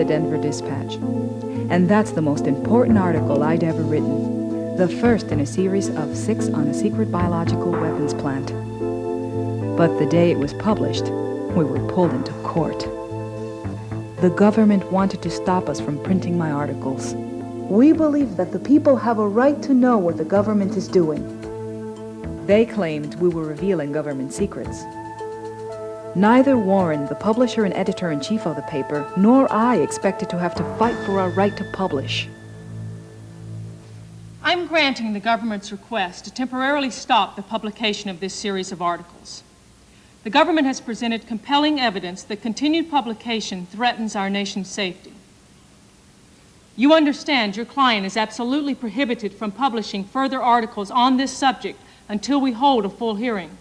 the Denver Dispatch. And that's the most important article I'd ever written. The first in a series of 6 on a secret biological weapons plant. But the day it was published, we were pulled into court. The government wanted to stop us from printing my articles. We believe that the people have a right to know what the government is doing. They claimed we were revealing government secrets. Neither Warren, the publisher and editor-in-chief of the paper, nor I expected to have to fight for our right to publish. I'm granting the government's request to temporarily stop the publication of this series of articles. The government has presented compelling evidence that continued publication threatens our nation's safety. You understand your client is absolutely prohibited from publishing further articles on this subject until we hold a full hearing.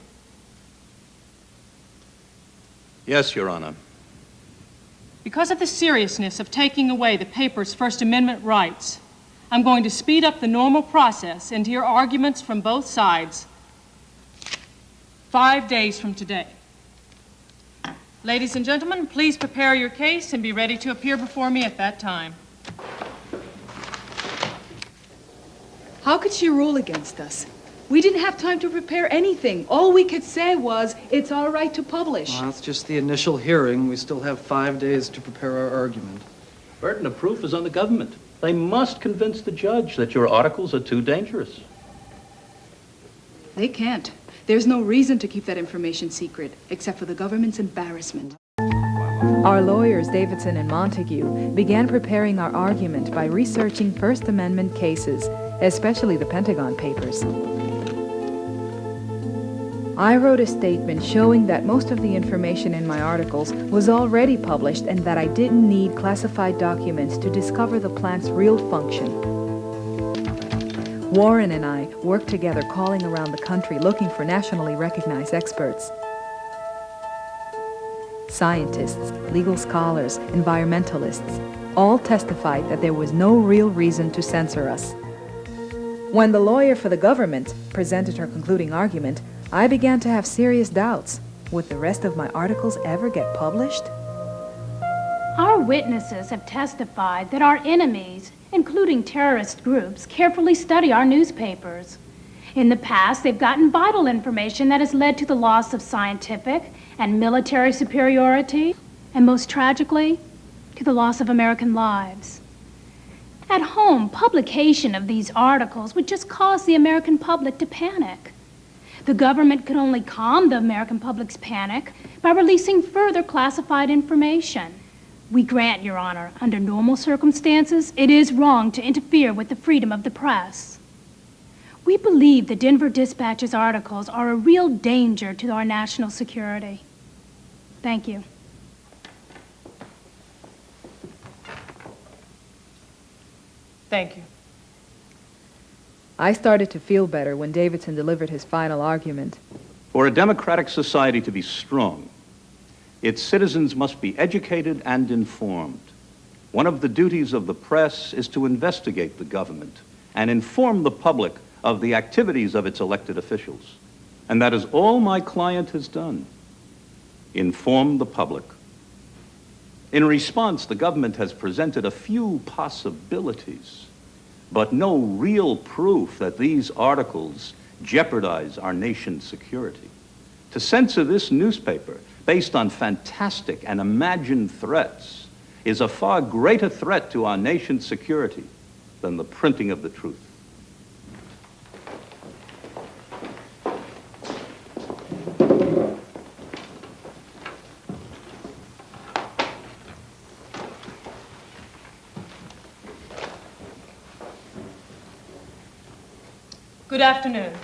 Yes, Your Honor. Because of the seriousness of taking away the paper's First Amendment rights, I'm going to speed up the normal process and hear arguments from both sides 5 days from today. Ladies and gentlemen, please prepare your case and be ready to appear before me at that time. How could she rule against us? We didn't have time to prepare anything. All we could say was, it's our right to publish. Well, that's just the initial hearing. We still have 5 days to prepare our argument. Burden of proof is on the government. They must convince the judge that your articles are too dangerous. They can't. There's no reason to keep that information secret, except for the government's embarrassment. Our lawyers, Davidson and Montague, began preparing our argument by researching First Amendment cases, especially the Pentagon Papers. I wrote a statement showing that most of the information in my articles was already published and that I didn't need classified documents to discover the plant's real function. Warren and I worked together calling around the country looking for nationally recognized experts. Scientists, legal scholars, environmentalists, all testified that there was no real reason to censor us. When the lawyer for the government presented her concluding argument, I began to have serious doubts. Would the rest of my articles ever get published? Our witnesses have testified that our enemies, including terrorist groups, carefully study our newspapers. In the past, they've gotten vital information that has led to the loss of scientific and military superiority, and most tragically, to the loss of American lives. At home, publication of these articles would just cause the American public to panic. The government could only calm the American public's panic by releasing further classified information. We grant, Your Honor, under normal circumstances, it is wrong to interfere with the freedom of the press. We believe the Denver Dispatch's articles are a real danger to our national security. Thank you. Thank you. I started to feel better when Davidson delivered his final argument. For a democratic society to be strong, its citizens must be educated and informed. One of the duties of the press is to investigate the government and inform the public of the activities of its elected officials. And that is all my client has done. Inform the public. In response, the government has presented a few possibilities, but no real proof that these articles jeopardize our nation's security. To censor this newspaper based on fantastic and imagined threats is a far greater threat to our nation's security than the printing of the truth. Good afternoon.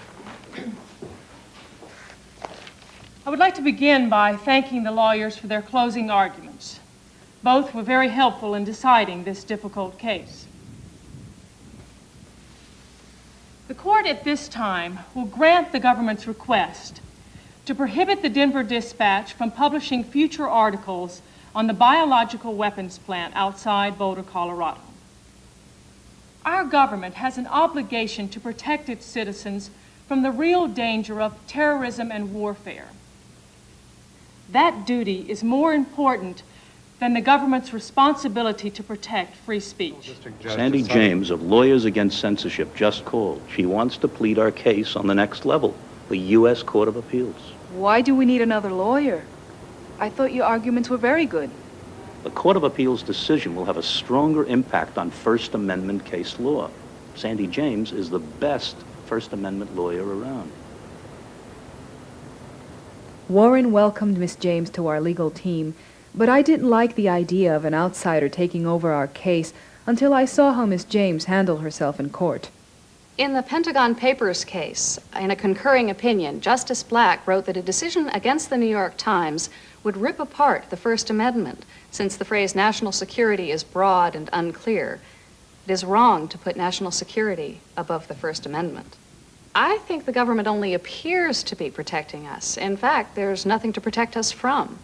I would like to begin by thanking the lawyers for their closing arguments. Both were very helpful in deciding this difficult case. The court at this time will grant the government's request to prohibit the Denver Dispatch from publishing future articles on the biological weapons plant outside Boulder, Colorado. Our government has an obligation to protect its citizens from the real danger of terrorism and warfare. That duty is more important than the government's responsibility to protect free speech. Sandy James of Lawyers Against Censorship just called. She wants to plead our case on the next level, the U.S. Court of Appeals. Why do we need another lawyer? I thought your arguments were very good. The Court of Appeals decision will have a stronger impact on First Amendment case law. Sandy James is the best First Amendment lawyer around. Warren welcomed Miss James to our legal team, but I didn't like the idea of an outsider taking over our case until I saw how Miss James handled herself in court. In the Pentagon Papers case, in a concurring opinion, Justice Black wrote that a decision against the New York Times would rip apart the First Amendment, since the phrase national security is broad and unclear. It is wrong to put national security above the First Amendment. I think the government only appears to be protecting us. In fact, there's nothing to protect us from.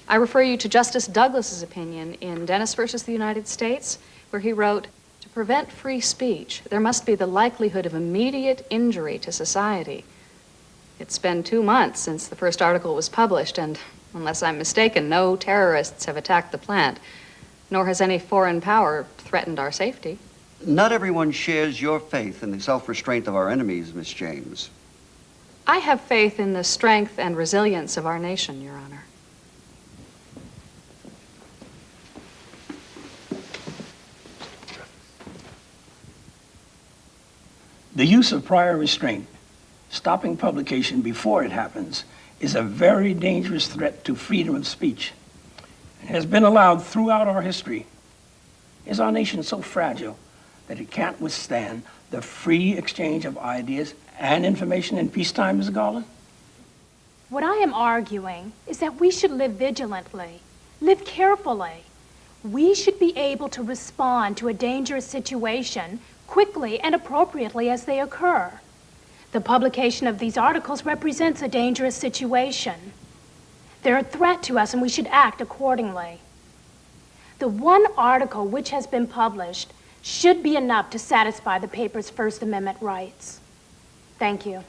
I refer you to Justice Douglas's opinion in Dennis versus the United States, where he wrote, "To prevent free speech, there must be the likelihood of immediate injury to society." It's been 2 months since the first article was published, and unless I'm mistaken, no terrorists have attacked the plant, nor has any foreign power threatened our safety. Not everyone shares your faith in the self-restraint of our enemies, Miss James. I have faith in the strength and resilience of our nation, Your Honor. The use of prior restraint, stopping publication before it happens, is a very dangerous threat to freedom of speech. It has been allowed throughout our history. Is our nation so fragile that it can't withstand the free exchange of ideas and information in peacetime, Ms. Garland? What I am arguing is that we should live vigilantly, live carefully. We should be able to respond to a dangerous situation quickly and appropriately as they occur. The publication of these articles represents a dangerous situation. They're a threat to us and we should act accordingly. The one article which has been published should be enough to satisfy the paper's First Amendment rights. Thank you.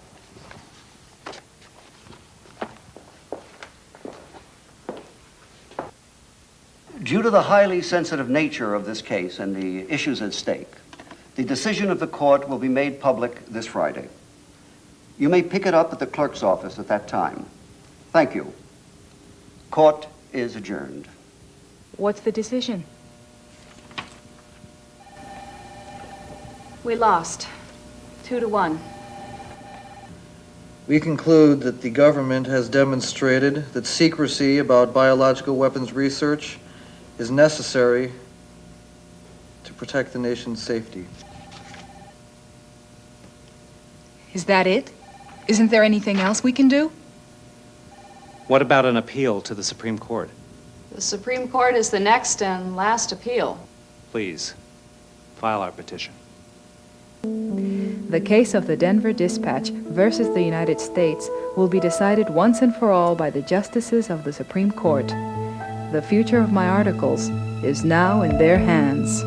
Due to the highly sensitive nature of this case and the issues at stake, the decision of the court will be made public this Friday. You may pick it up at the clerk's office at that time. Thank you. Court is adjourned. What's the decision? We lost, 2-1. We conclude that the government has demonstrated that secrecy about biological weapons research is necessary to protect the nation's safety. Is that it? Isn't there anything else we can do? What about an appeal to the Supreme Court? The Supreme Court is the next and last appeal. Please, file our petition. The case of the Denver Dispatch versus the United States will be decided once and for all by the justices of the Supreme Court. The future of my articles is now in their hands.